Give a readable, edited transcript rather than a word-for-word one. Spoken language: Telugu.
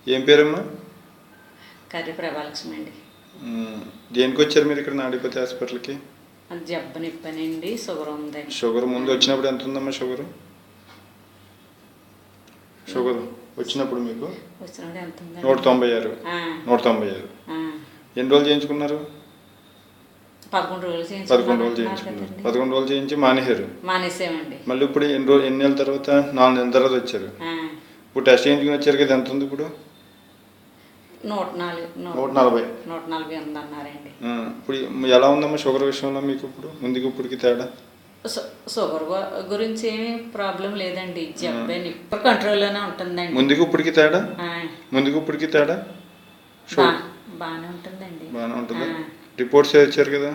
ఏం పేరమ్మా? కర్రీ ప్రభాలక్ష్మి అండి. దేనికి వచ్చారు మీరు ఇక్కడ నాడిపతి హాస్పిటల్కి? అది జబ్బు నిప్పనండి, షుగర్ ఉందండి. షుగర్ ముందు వచ్చినప్పుడు ఎంత ఉందమ్మా షుగర్? షుగర్ వచ్చినప్పుడు మీకు వచ్చినప్పుడు ఎంత ఉంది? 196. 196. ఎన్ని రోజులు చేయించుకున్నారు? 11 రోజులు 11 రోజులు చేయించుకున్నారు. 11 రోజులు చేయించి మానేసామండి. మళ్ళీ ఇప్పుడు ఎన్ని నెలల తర్వాత? 4 నెలల తర్వాత వచ్చారు. ఇప్పుడు టెస్ట్ చేయించుకుని వచ్చారు కదా, ఎంత ఉంది ఇప్పుడు? 140 ఉందన్నారండి. ఇప్పుడు ఎలా ఉందమ్మా షుగర్ విషయంలో మీకు ఇప్పుడు ముందుకు ఇప్పటికి తేడా? షుగర్ గురించి ఏమి ప్రాబ్లం లేదండి. జబ్బే నిప్పు కంట్రోల్లోనే ఉంటుందండి. ముందుకు ఇప్పటికి తేడా? ముందుకు ఇప్పటికి తేడా బాగానే ఉంటుందండి. బాగానే ఉంటుంది. రిపోర్ట్స్ ఇచ్చారు కదా?